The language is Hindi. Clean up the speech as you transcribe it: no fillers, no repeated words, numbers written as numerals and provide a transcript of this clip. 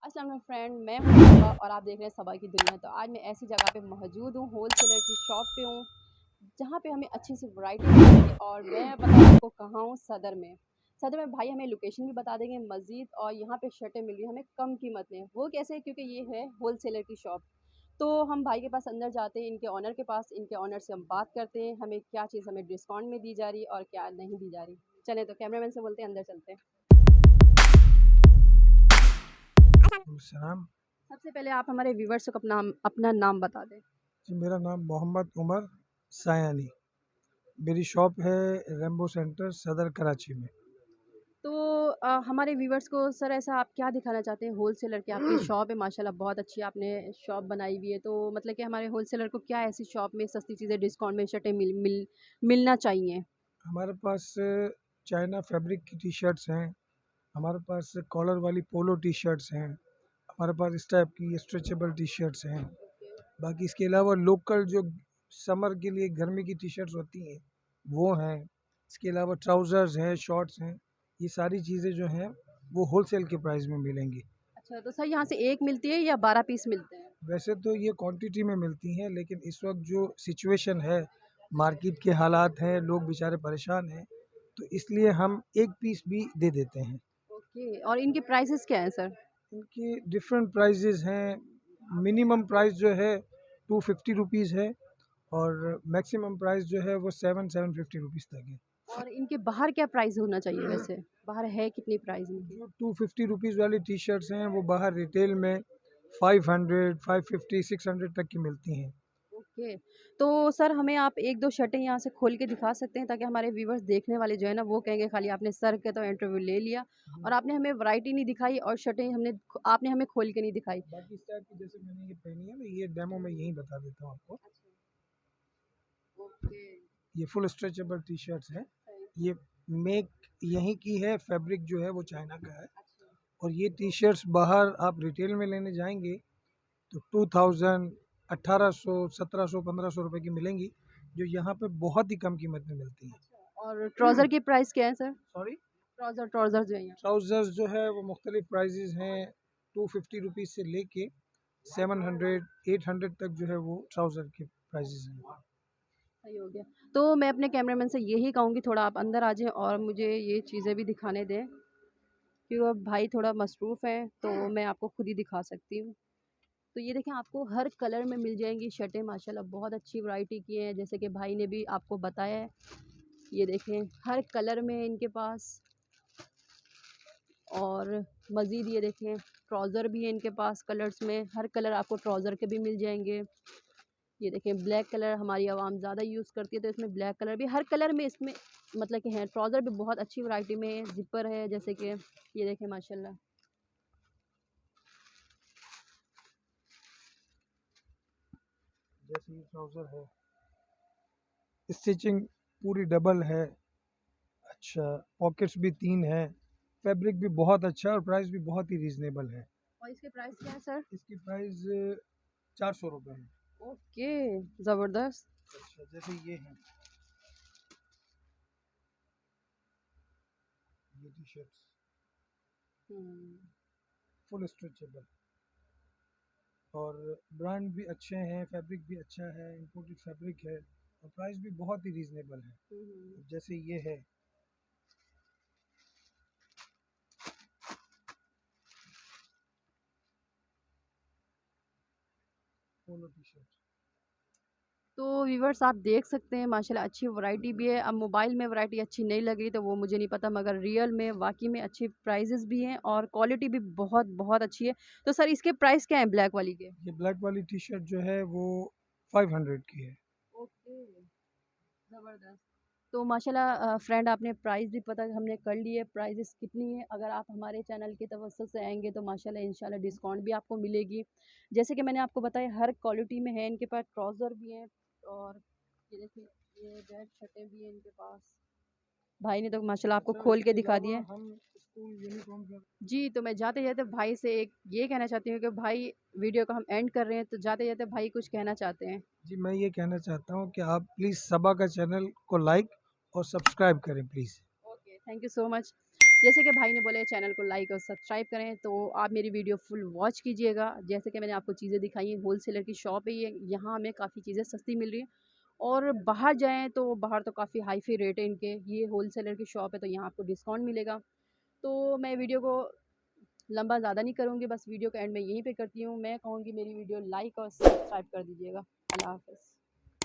अस्सलाम वालेकुम फ्रेंड, मैं हूँ सबा और आप देख रहे हैं सबा की दुनिया। तो आज मैं ऐसी जगह पे मौजूद हूँ, होल सेलर की शॉप पे हूँ, जहाँ पे हमें अच्छी सी वैरायटी मिलेगी। और मैं पता है आपको कहाँ हूँ, सदर में। सदर में भाई हमें लोकेशन भी बता देंगे मज़ीद, और यहाँ पे शर्टें मिल रही हैं हमें कम कीमत में। वो कैसे? क्योंकि ये है होल सेलर की शॉप। तो हम भाई के पास अंदर जाते हैं, इनके ऑनर के पास, इनके ऑनर से हम बात करते हैं, हमें क्या चीज़ हमें डिस्काउंट में दी जा रही है और क्या नहीं दी जा रही। चलें तो कैमरामैन से बोलते हैं अंदर चलते हैं। सलाम। सबसे पहले आप हमारे व्यूवर्स को अपना नाम बता दें। जी, मेरा नाम मोहम्मद उमर सायानी। मेरी शॉप है रेम्बो सेंटर सदर कराची में। तो हमारे व्यूवर्स को सर ऐसा आप क्या दिखाना चाहते हैं? होलसेलर की आपकी शॉप है, माशाल्लाह बहुत अच्छी आपने शॉप बनाई हुई है। तो मतलब कि हमारे होलसेलर को क्या ऐसी शॉप में सस्ती चीज़ें डिस्काउंट में शर्टें मिलना चाहिए? हमारे पास चाइना फैब्रिक की टी शर्ट्स हैं, हमारे पास कॉलर वाली पोलो टी शर्ट्स हैं, हमारे पास इस टाइप की स्ट्रेचेबल टी शर्ट्स हैं। बाकी इसके अलावा लोकल जो समर के लिए गर्मी की टी शर्ट्स होती हैं वो हैं। इसके अलावा ट्राउज़र्स हैं, शॉर्ट्स हैं। ये सारी चीज़ें जो हैं वो होलसेल के प्राइस में मिलेंगी। अच्छा, तो सर यहाँ से 1 मिलती है या 12 पीस मिलते हैं? वैसे तो ये क्वांटिटी में मिलती हैं, लेकिन इस वक्त जो सिचुएशन है, मार्केट के हालात हैं, लोग बेचारे परेशान हैं, तो इसलिए हम एक पीस भी दे देते हैं। ओके, और इनके प्राइसेस क्या हैं सर? इनकी डिफरेंट प्राइजेज़ हैं। मिनिमम प्राइस जो है 250 रुपीज़ है, और मैक्सिमम प्राइस जो है वो 750 रुपीज़ तक है। और इनके बाहर क्या प्राइस होना चाहिए वैसे? बाहर है कितनी प्राइस इनकी? जो 250 रुपीज़ वाली टी शर्ट्स हैं वो बाहर रिटेल में 500, 550, 600 तक की मिलती हैं। ओके। तो सर हमें आप 1-2 शर्टें यहाँ से खोल के दिखा सकते हैं, ताकि हमारे व्यूवर्स देखने वाले जो है ना वो कहेंगे खाली आपने सर के तो इंटरव्यू ले लिया और आपने हमें वैरायटी नहीं दिखाई और शर्टें आपने हमें खोल के नहीं दिखाई। बाकी इस टाइप की जैसे मैंने ये पहनी है ना, ये डेमो में यहीं बता देता हूँ आपको। ओके। ये फुल स्ट्रेचेबल टी शर्ट्स है। सही। ये मेक यहीं की है, फैब्रिक जो है वो चाइना का है। अच्छा। और ये टी शर्ट्स बाहर आप रिटेल में लेने जाएंगे तो 2000, 1800, 1700, 1500 रुपए की मिलेंगी, जो यहाँ पे बहुत ही कम कीमत में मिलती हैं। अच्छा, और ट्राउज़र की प्राइस क्या है सर? सॉरी। ट्राउज़र जो है यहाँ। ट्राउज़र्स जो है वो मुख्तलिफ प्राइजेज़ हैं। 250 रुपीज़ से लेके 700, 800 तक जो है वो ट्राउज़र के प्राइजेज़ हैं। सही हो गया। तो मैं अपने कैमरामैन से यही कहूँगी, थोड़ा आप अंदर आ जाएँ और मुझे ये चीज़ें भी दिखाने दें, क्योंकि अब भाई थोड़ा मसरूफ़ हैं, तो मैं आपको खुद ही दिखा सकती हूँ। तो ये देखें, आपको हर कलर में मिल जाएंगी शर्टें, माशाल्लाह बहुत अच्छी वैरायटी की हैं, जैसे कि भाई ने भी आपको बताया है। ये देखें, हर कलर में है इनके पास। और मज़ीद ये देखें, ट्राउज़र भी है इनके पास कलर्स में, हर कलर आपको ट्राउज़र के भी मिल जाएंगे। ये देखें, ब्लैक कलर हमारी आवाम ज़्यादा यूज़ करती है, तो इसमें ब्लैक कलर भी, हर कलर में इसमें मतलब कि है। ट्राउज़र भी बहुत अच्छी वैरायटी में है, ज़िपर है, जैसे कि ये देखें माशाल्लाह। जैसे ये ट्राउज़र है, स्टिचिंग पूरी डबल है। अच्छा, पॉकेट्स भी 3 हैं। फैब्रिक भी बहुत अच्छा है और प्राइस भी बहुत ही रीज़नेबल है। और इसके प्राइस क्या है सर? इसकी प्राइस 400 रुपये है। ओके, ज़बरदस्त। अच्छा, जैसे ये है, ये टी शर्ट्स हम्म। फुल स्ट्रेचेबल, और ब्रांड भी अच्छे हैं, फैब्रिक भी अच्छा है, इंपोर्टेड फैब्रिक है, और प्राइस भी बहुत ही रीज़नेबल है। हम्म। जैसे ये है, पोलो टी शर्ट। तो व्यूवर्स आप देख सकते हैं, माशाल्लाह अच्छी वैरायटी भी है। अब मोबाइल में वैरायटी अच्छी नहीं लग रही तो वो मुझे नहीं पता, मगर रियल में वाकई में अच्छे प्राइजेस भी हैं और क्वालिटी भी बहुत बहुत अच्छी है। तो सर इसके प्राइस क्या हैं ब्लैक वाली के? ये ब्लैक वाली टी शर्ट जो है वो 500 की है। ओके, ज़बरदस्त। तो माशाल्लाह फ्रेंड, आपने प्राइस भी पता हमने कर ली है, प्राइजेस कितनी है। अगर आप हमारे चैनल के तवज्जुह से आएंगे तो माशाल्लाह इंशाल्लाह डिस्काउंट भी आपको मिलेगी। जैसे कि मैंने आपको बताया, हर क्वालिटी में है इनके पास, ट्राउज़र भी हैं, और ये देखिए, ये रेड शर्टें भी हैं इनके पास। भाई ने तो माशाल्लाह आपको अच्छा, खोल के इसके दिखा अलावा दिए। हम स्कूल यूनिफॉर्म का। जी, तो मैं जाते-जाते भाई से एक ये कहना चाहती हूँ कि भाई, वीडियो को हम एंड कर रहे हैं, तो जाते-जाते भाई कुछ कहना चाहते हैं। जी, मैं ये कहना चाहता हूँ कि आप प्लीज़ सबा का चैनल को लाइक और सब्सक्राइब करें please. Okay, thank you so much. जैसे कि भाई ने बोले चैनल को लाइक और सब्सक्राइब करें, तो आप मेरी वीडियो फुल वॉच कीजिएगा। जैसे कि मैंने आपको चीज़ें दिखाई हैं, होल सेलर की शॉप है ये, यहाँ हमें काफ़ी चीज़ें सस्ती मिल रही हैं। और बाहर जाएँ तो बाहर तो काफ़ी हाई-फ़ाई रेट है इनके, ये होल सेलर की शॉप है तो यहाँ आपको डिस्काउंट मिलेगा। तो मैं वीडियो को लंबा ज़्यादा नहीं करूँगी, बस वीडियो का एंड मैं यहीं पे करती हूँ। मैं कहूँगी मेरी वीडियो लाइक और सब्सक्राइब कर दीजिएगा। अल्लाह हाफ़िज़।